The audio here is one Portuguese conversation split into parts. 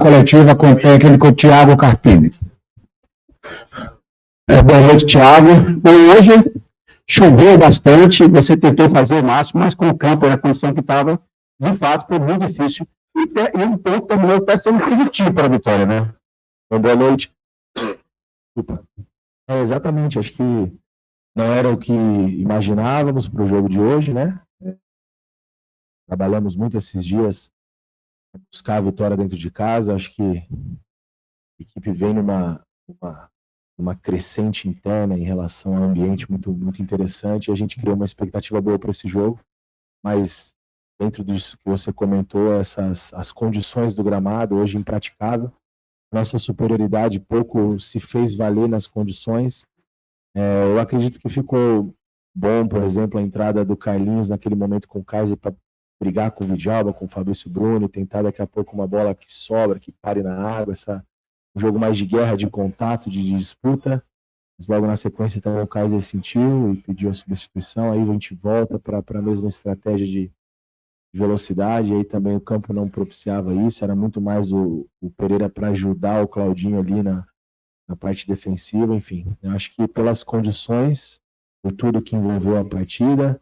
Coletiva com o técnico Thiago Carpini. Boa noite, Thiago. Hoje choveu bastante, você tentou fazer o máximo, mas com o campo na condição que estava, de fato, foi muito difícil. E um pouco terminou até sendo positivo para a vitória, né? Boa noite. Exatamente, acho que não era o que imaginávamos para o jogo de hoje, né? Trabalhamos muito esses dias para buscar a vitória dentro de casa. Acho que a equipe vem numa crescente interna em relação ao ambiente muito, muito interessante. E a gente criou uma expectativa boa para esse jogo, mas dentro disso que você comentou, as condições do gramado, hoje impraticável, nossa superioridade pouco se fez valer nas condições. Eu acredito que ficou bom, por exemplo, a entrada do Carlinhos naquele momento com o Kaiser para brigar com o Vidjalba, com o Fabrício Bruno, tentar daqui a pouco uma bola que sobra, que pare na água, um jogo mais de guerra, de contato, de disputa. Mas logo na sequência também o Kaiser sentiu e pediu a substituição, aí a gente volta para a mesma estratégia de velocidade, aí também o campo não propiciava isso, era muito mais o Pereira para ajudar o Claudinho ali na parte defensiva, enfim. Eu acho que pelas condições, por tudo que envolveu a partida,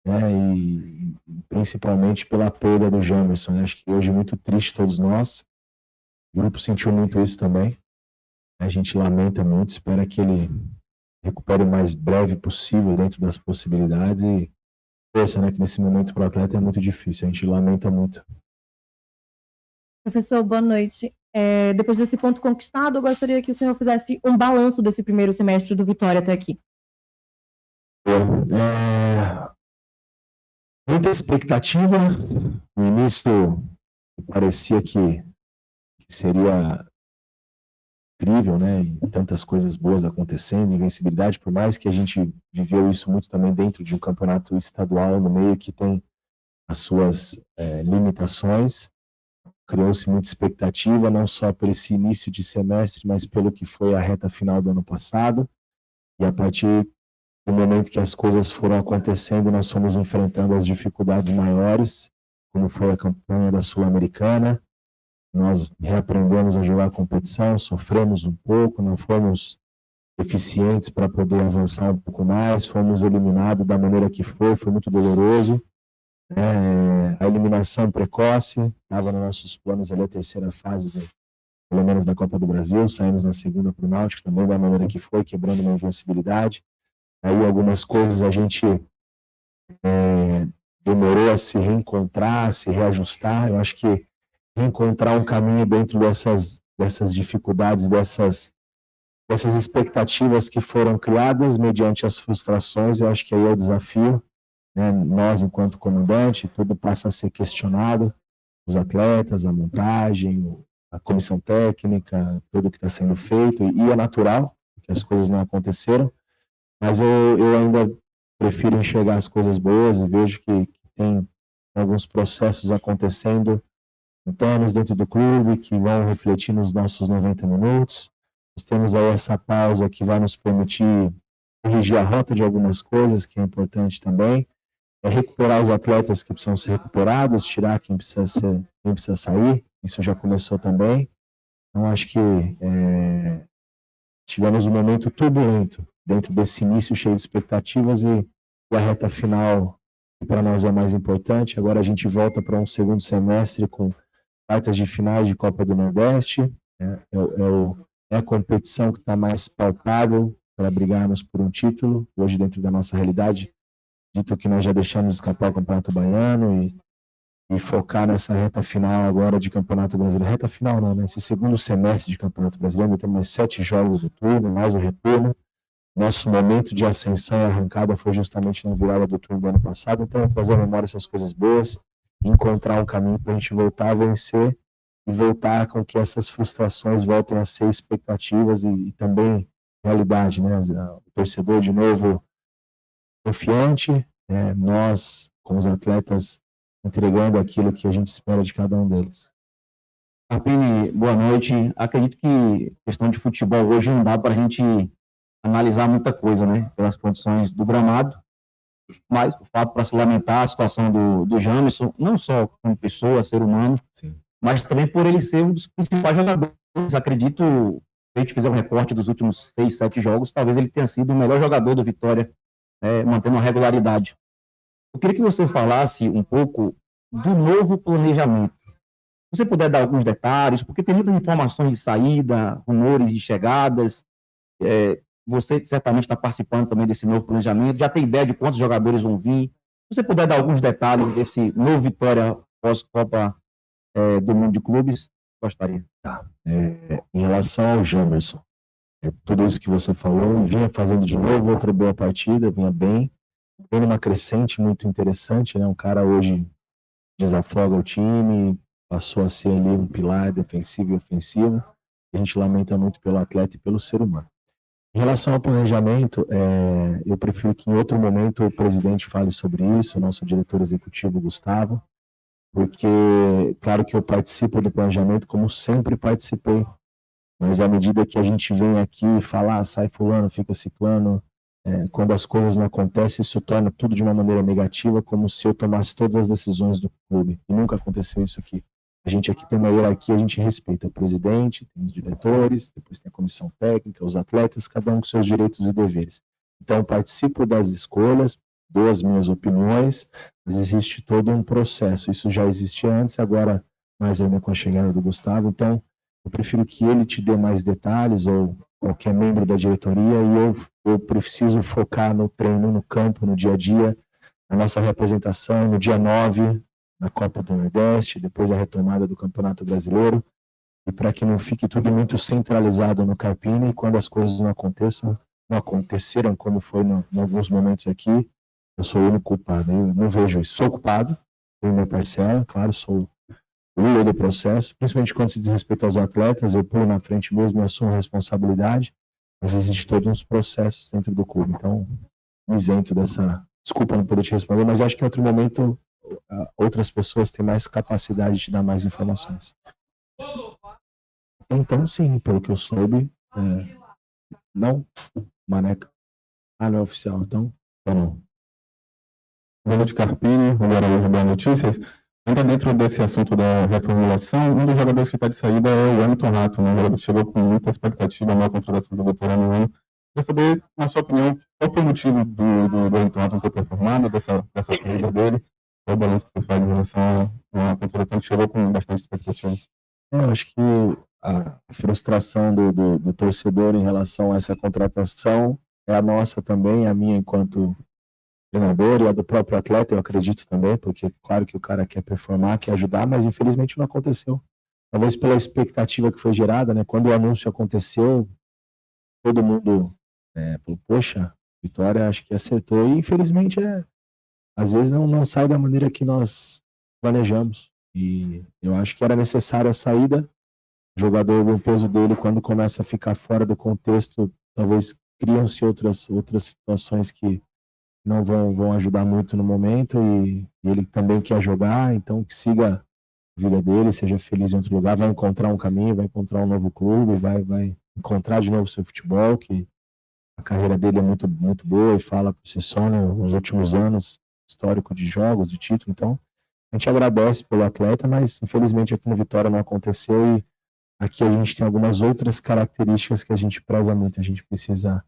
né, e principalmente pela perda do Jamerson, né, acho que hoje muito triste todos nós, o grupo sentiu muito isso também, a gente lamenta muito, espera que ele recupere o mais breve possível dentro das possibilidades e força, né, que nesse momento para o atleta é muito difícil, a gente lamenta muito. Professor, boa noite. Depois desse ponto conquistado, eu gostaria que o senhor fizesse um balanço desse primeiro semestre do Vitória até aqui. Muita expectativa. No início parecia que seria incrível, né? E tantas coisas boas acontecendo, invencibilidade, por mais que a gente viveu isso muito também dentro de um campeonato estadual no meio que tem as suas limitações. Criou-se muita expectativa, não só por esse início de semestre, mas pelo que foi a reta final do ano passado. E a partir do momento que as coisas foram acontecendo, nós fomos enfrentando as dificuldades maiores, como foi a campanha da Sul-Americana. Nós reaprendemos a jogar a competição, sofremos um pouco, não fomos eficientes para poder avançar um pouco mais, fomos eliminados da maneira que foi muito doloroso. A eliminação precoce, estava nos nossos planos ali a terceira fase, pelo menos da Copa do Brasil, saímos na segunda para o Náutico, também da maneira que foi, quebrando uma invencibilidade. Aí algumas coisas a gente demorou a se reencontrar, a se reajustar. Eu acho que reencontrar um caminho dentro dessas dificuldades, dessas expectativas que foram criadas mediante as frustrações, eu acho que aí é o desafio. Nós, enquanto comandante, tudo passa a ser questionado, os atletas, a montagem, a comissão técnica, tudo que está sendo feito, e é natural que as coisas não aconteceram, mas eu ainda prefiro enxergar as coisas boas e vejo que tem alguns processos acontecendo internos dentro do clube que vão refletir nos nossos 90 minutos. Nós temos aí essa pausa que vai nos permitir corrigir a rota de algumas coisas, que é importante também. Recuperar os atletas que precisam ser recuperados, tirar quem precisa sair, isso já começou também. Então, acho que tivemos um momento turbulento dentro desse início cheio de expectativas e a reta final, que para nós é mais importante. Agora a gente volta para um segundo semestre com quartas de finais de Copa do Nordeste. É a competição que está mais palpável para brigarmos por um título, hoje dentro da nossa realidade. Dito que nós já deixamos escapar o Campeonato Baiano e focar nessa reta final agora de Campeonato Brasileiro. Reta final não, nesse segundo semestre de Campeonato Brasileiro, temos mais 7 jogos do turno, mais o retorno. Nosso momento de ascensão e arrancada foi justamente na virada do turno do ano passado, então trazer à memória essas coisas boas, encontrar um caminho para a gente voltar a vencer e voltar com que essas frustrações voltem a ser expectativas e também realidade, né? O torcedor de novo confiante, nós, como os atletas, entregando aquilo que a gente espera de cada um deles. Carpini, boa noite. Acredito que questão de futebol hoje não dá para a gente analisar muita coisa, né? Pelas condições do gramado, mas o fato para se lamentar a situação do Jamerson, não só como pessoa, ser humano, sim, mas também por ele ser um dos principais jogadores. Acredito, se a gente fizer um recorte dos últimos 6, 7 jogos, talvez ele tenha sido o melhor jogador do Vitória, mantendo uma regularidade. Eu queria que você falasse um pouco do novo planejamento. Se você puder dar alguns detalhes, porque tem muitas informações de saída, rumores de chegadas, você certamente está participando também desse novo planejamento, já tem ideia de quantos jogadores vão vir. Se você puder dar alguns detalhes desse novo Vitória pós-Copa do Mundo de Clubes, gostaria. Em relação ao Jamerson, tudo isso que você falou, vinha fazendo de novo outra boa partida, vinha bem, numa crescente muito interessante, né? Um cara hoje desafoga o time, passou a ser ali um pilar defensivo e ofensivo. A gente lamenta muito pelo atleta e pelo ser humano. Em relação ao planejamento, eu prefiro que em outro momento o presidente fale sobre isso, o nosso diretor executivo, Gustavo, porque, claro que eu participo do planejamento como sempre participei, mas à medida que a gente vem aqui falar, sai fulano, fica ciclano, quando as coisas não acontecem, isso torna tudo de uma maneira negativa, como se eu tomasse todas as decisões do clube, e nunca aconteceu isso aqui. A gente aqui tem uma hierarquia, a gente respeita o presidente, tem os diretores, depois tem a comissão técnica, os atletas, cada um com seus direitos e deveres. Então, participo das escolhas, dou as minhas opiniões, mas existe todo um processo. Isso já existia antes, agora mais ainda com a chegada do Gustavo. Então, eu prefiro que ele te dê mais detalhes, ou qualquer membro da diretoria, e eu preciso focar no treino, no campo, no dia a dia, na nossa representação, no dia 9, na Copa do Nordeste, depois a retomada do Campeonato Brasileiro, e para que não fique tudo muito centralizado no Carpini, e quando as coisas não aconteceram, como foi em alguns momentos aqui, eu sou o único culpado. Eu não vejo isso. Sou culpado, tenho minha parcela, claro, sou o líder do processo, principalmente quando se diz respeito aos atletas, eu pulo na frente mesmo e assumo a responsabilidade, mas existe todos uns processos dentro do clube, então me isento dessa, desculpa não poder te responder, mas acho que em outro momento outras pessoas têm mais capacidade de te dar mais informações. Então sim, pelo que eu soube, não, Maneca, não é oficial, então não. Boa noite, Carpini, agora hoje Boa Notícias. Ainda dentro desse assunto da reformulação, um dos jogadores que está de saída é o Wellington Rato, né? O jogador que chegou com muita expectativa na contratação do Vitória no ano. Queria saber, na sua opinião, qual foi o motivo do Wellington Rato não ter performado, dessa saída dele? Qual o balanço que você faz em relação a uma contratação que chegou com bastante expectativa? Eu acho que a frustração do torcedor em relação a essa contratação é a nossa também, a minha enquanto treinador e a do próprio atleta, eu acredito também, porque claro que o cara quer performar, quer ajudar, mas infelizmente não aconteceu. Talvez pela expectativa que foi gerada, né? Quando o anúncio aconteceu, todo mundo falou, poxa, Vitória acho que acertou, e infelizmente às vezes não sai da maneira que nós planejamos, e eu acho que era necessária a saída. O jogador, do peso dele, quando começa a ficar fora do contexto, talvez criam-se outras situações que não vão ajudar muito no momento, e ele também quer jogar, então que siga a vida dele, seja feliz em outro lugar, vai encontrar um caminho, vai encontrar um novo clube, vai encontrar de novo seu futebol, que a carreira dele é muito, muito boa e fala por si só, né, nos últimos anos, histórico de jogos, de título. Então a gente agradece pelo atleta, mas infelizmente aqui no Vitória não aconteceu, e aqui a gente tem algumas outras características que a gente preza muito, a gente precisa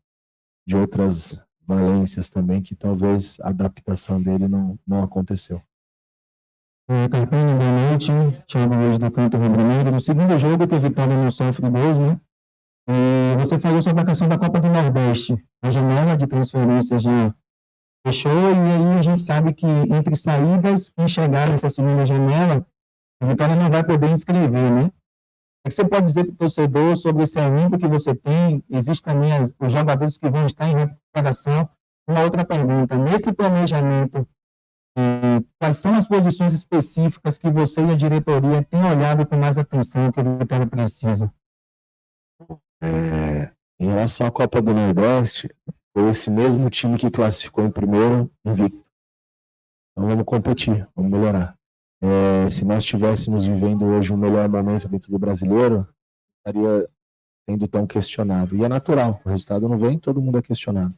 de outras valências também, que talvez a adaptação dele não aconteceu. Carpini, boa noite. Thiago Luiz do Canto Rubro Negro. No segundo jogo que a Vitória não sofre gols, né? Você falou sobre a questão da Copa do Nordeste. A janela de transferências já fechou, e aí a gente sabe que entre saídas e chegar nessa segunda janela, a Vitória não vai poder inscrever, né? O que você pode dizer para o torcedor sobre esse elenco que você tem? Existem também os jogadores que vão estar em recuperação. Uma outra pergunta, nesse planejamento, quais são as posições específicas que você e a diretoria têm olhado com mais atenção que o Vitória precisa? Em relação à Copa do Nordeste, foi esse mesmo time que classificou em primeiro, invicto. Então vamos competir, vamos melhorar. Se nós estivéssemos vivendo hoje um melhor momento dentro do brasileiro, estaria sendo tão questionado. E é natural, o resultado não vem, todo mundo é questionado.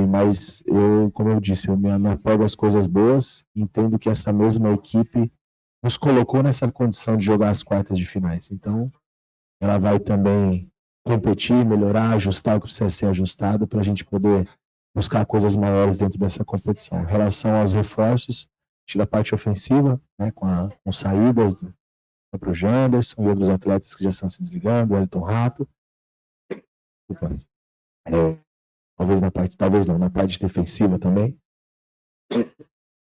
Mas eu, como eu disse, eu me apego às coisas boas, entendo que essa mesma equipe nos colocou nessa condição de jogar as quartas de finais. Então, ela vai também competir, melhorar, ajustar o que precisa ser ajustado para a gente poder buscar coisas maiores dentro dessa competição. Em relação aos reforços, da parte ofensiva, né, com saídas do próprio Janderson e outros atletas que já estão se desligando, o Elton Rato. Na parte defensiva também.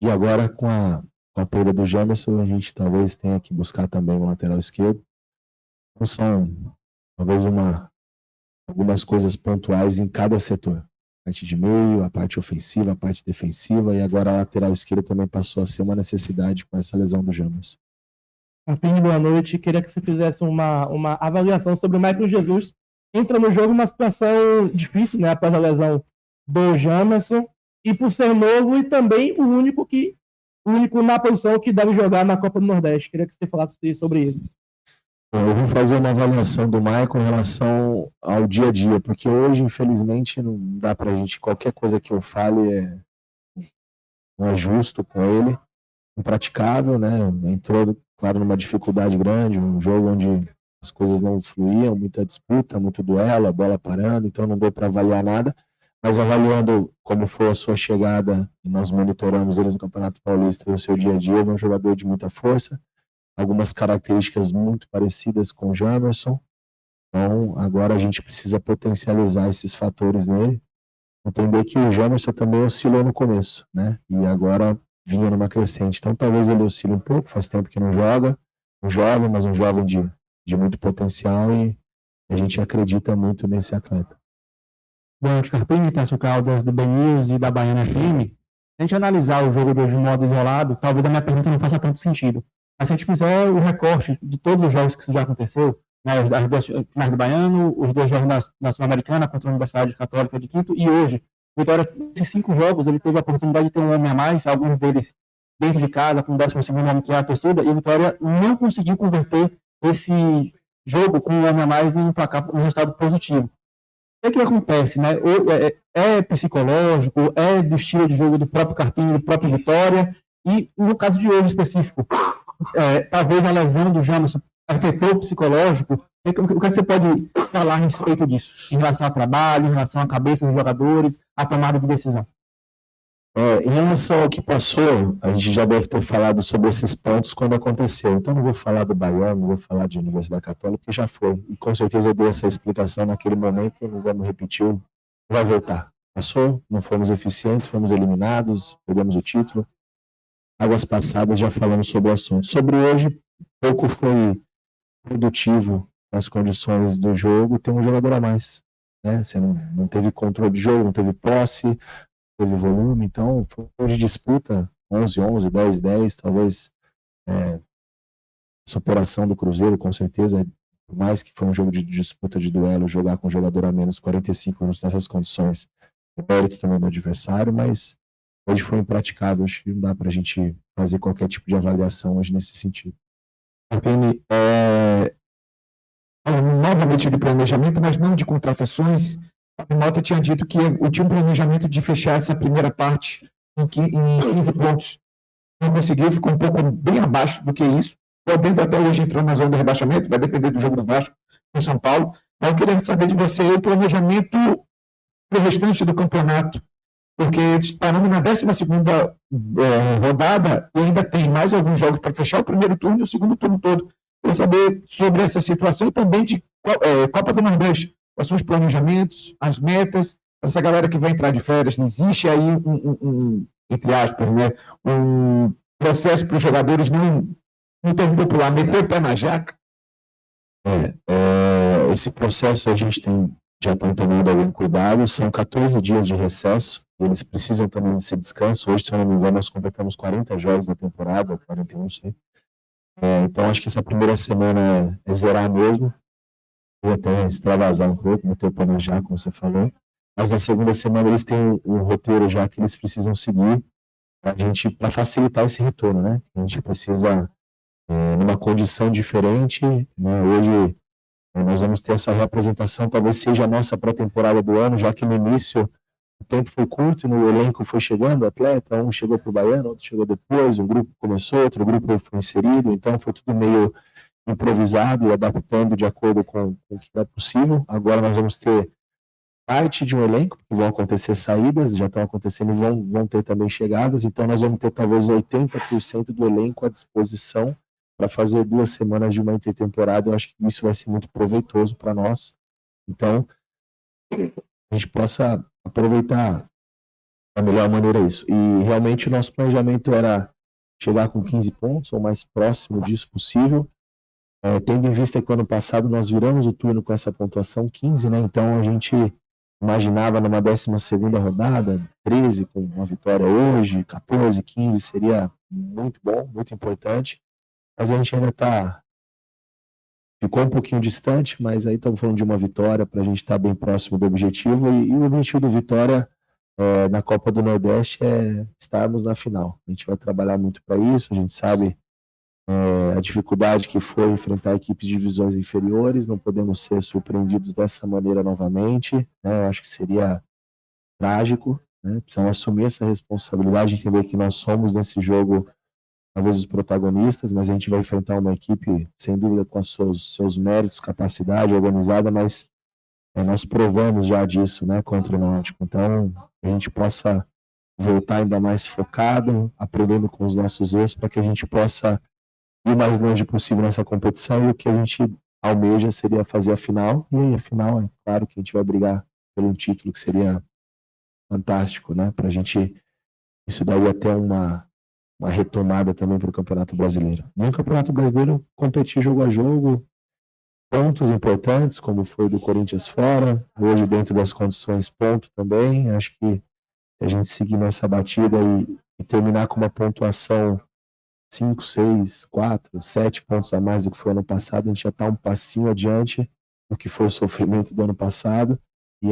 E agora, com a perda do Janderson, a gente talvez tenha que buscar também um lateral esquerdo. Então, são talvez algumas coisas pontuais em cada setor. A parte de meio, a parte ofensiva, a parte defensiva, e agora a lateral esquerda também passou a ser uma necessidade com essa lesão do Janderson. Martim, boa noite. Queria que você fizesse uma avaliação sobre o Michael Jesus. Entra no jogo uma situação difícil, né, após a lesão do Jamerson, e por ser novo e também o único na posição que deve jogar na Copa do Nordeste. Queria que você falasse sobre isso. Eu vou fazer uma avaliação do Michael em relação ao dia a dia, porque hoje, infelizmente, não dá pra gente, qualquer coisa que eu fale não é justo com ele, impraticável, né? Entrou, claro, numa dificuldade grande, um jogo onde as coisas não fluíam, muita disputa, muito duelo, a bola parando, então não deu para avaliar nada, mas avaliando como foi a sua chegada, e nós monitoramos ele no Campeonato Paulista e o seu dia a dia, ele é um jogador de muita força, algumas características muito parecidas com o Jamerson, então agora a gente precisa potencializar esses fatores nele, entender que o Jamerson também oscilou no começo, né, e agora vinha numa crescente, então talvez ele oscile um pouco, faz tempo que não joga, um jovem, mas um jovem de muito potencial, e a gente acredita muito nesse atleta. Boa noite, Carpini, Cássio Caldas, do Ben News e da Baiana FM. Se a gente analisar o jogo de hoje de modo isolado, talvez a minha pergunta não faça tanto sentido. Mas se a gente fizer o recorte de todos os jogos que isso já aconteceu, né, as duas finais do Baiano, os 2 jogos da Sul-Americana contra a Universidade Católica de Quito, e hoje, Vitória, nesses 5 jogos, ele teve a oportunidade de ter um homem a mais, alguns deles dentro de casa, com o 12º homem que é a torcida, e o Vitória não conseguiu converter esse jogo com um homem a mais em um resultado positivo. O que acontece, né? É psicológico, é do estilo de jogo do próprio Carpini, do próprio Vitória, e no caso de hoje específico, talvez a lesão do Jamerson afetou o psicológico. O que você pode falar a respeito disso, em relação ao trabalho, em relação à cabeça dos jogadores, à tomada de decisão? Em relação ao que passou, a gente já deve ter falado sobre esses pontos quando aconteceu. Então, não vou falar do Baiano, não vou falar de Universidade Católica, porque já foi. E com certeza eu dei essa explicação naquele momento, não vamos repetir, vai voltar. Passou, não fomos eficientes, fomos eliminados, perdemos o título. Águas passadas, já falamos sobre o assunto. Sobre hoje, pouco foi produtivo nas condições do jogo, tem um jogador a mais. Né? Você não teve controle de jogo, não teve posse, teve volume, então foi de disputa, 11-11, 10-10, talvez superação do Cruzeiro, com certeza, por mais que foi um jogo de disputa de duelo, jogar com um jogador a menos 45 minutos nessas condições, é mérito também do adversário, mas hoje foi impraticável, acho que não dá para a gente fazer qualquer tipo de avaliação hoje nesse sentido. Apenas, novamente de planejamento, mas não de contratações. A Mota tinha dito que tinha um planejamento de fechar essa primeira parte em 15 pontos. Não conseguiu, ficou um pouco bem abaixo do que isso. Podendo até hoje entrar na zona de rebaixamento, vai depender do jogo do Vasco em São Paulo. Mas eu queria saber de você o planejamento para o restante do campeonato, porque paramos na 12ª rodada e ainda tem mais alguns jogos para fechar o primeiro turno e o segundo turno todo. Queria saber sobre essa situação e também de Copa do Nordeste. Quais são os planejamentos, as metas, para essa galera que vai entrar de férias? Existe aí entre aspas, né, um processo para os jogadores não tão popular, meter o pé na jaca? Esse processo a gente já tem tomado algum cuidado, são 14 dias de recesso, eles precisam também desse descanso. Hoje, se eu não me engano, nós completamos 40 jogos da temporada, 41, não sei. Então, acho que essa primeira semana é zerar mesmo, ou até extravasar um pouco, meter o pé na jaca, como você falou. Mas na segunda semana eles têm um roteiro já que eles precisam seguir para facilitar esse retorno, né? A gente precisa, numa condição diferente, né? Hoje nós vamos ter essa reapresentação, talvez seja a nossa pré-temporada do ano, já que no início o tempo foi curto, no elenco foi chegando o atleta, um chegou para o Baiano, outro chegou depois, um grupo começou, outro grupo foi inserido, então foi tudo meio improvisado e adaptando de acordo com o que era possível. Agora nós vamos ter parte de um elenco, porque vão acontecer saídas, já estão acontecendo e vão ter também chegadas, então nós vamos ter talvez 80% do elenco à disposição para fazer 2 semanas de uma intertemporada. Eu acho que isso vai ser muito proveitoso para nós. Então, a gente possa aproveitar da melhor maneira isso. E realmente o nosso planejamento era chegar com 15 pontos, ou mais próximo disso possível. Tendo em vista que ano passado nós viramos o turno com essa pontuação 15, né? Então a gente imaginava numa 12ª rodada, 13 com uma vitória hoje, 14, 15 seria muito bom, muito importante. Mas a gente ainda ficou um pouquinho distante, mas aí estamos falando de uma vitória para a gente estar bem próximo do objetivo. E o objetivo do Vitória na Copa do Nordeste é estarmos na final. A gente vai trabalhar muito para isso, a gente sabe a dificuldade que foi enfrentar equipes de divisões inferiores, não podemos ser surpreendidos dessa maneira novamente, né? Eu acho que seria trágico, né? Precisamos assumir essa responsabilidade, entender que nós somos nesse jogo talvez os protagonistas, mas a gente vai enfrentar uma equipe, sem dúvida, com os seus méritos, capacidade organizada, mas nós provamos já disso, né, contra o Náutico. Então, a gente possa voltar ainda mais focado, aprendendo com os nossos erros, para que a gente possa ir o mais longe possível nessa competição, e o que a gente almeja seria fazer a final, e aí a final, é claro que a gente vai brigar pelo título, que seria fantástico, né, para a gente, isso daí até uma retomada também para o Campeonato Brasileiro. No Campeonato Brasileiro, competir jogo a jogo, pontos importantes, como foi do Corinthians fora, hoje dentro das condições, ponto também. Acho que a gente seguir nessa batida e terminar com uma pontuação 5, 6, 4, 7 pontos a mais do que foi ano passado, a gente já está um passinho adiante do que foi o sofrimento do ano passado, e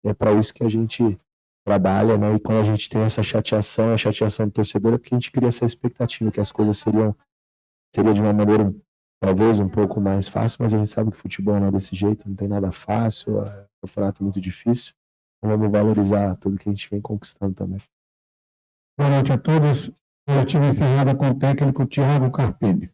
é para isso que a gente trabalha, né? E quando a gente tem essa chateação, a chateação do torcedor, é porque a gente cria essa expectativa que as coisas seria de uma maneira talvez um pouco mais fácil, mas a gente sabe que o futebol não é desse jeito, não tem nada fácil, é um campeonato muito difícil, então vamos valorizar tudo que a gente vem conquistando também. Boa noite a todos. Coletiva encerrada com o técnico Thiago Carpini.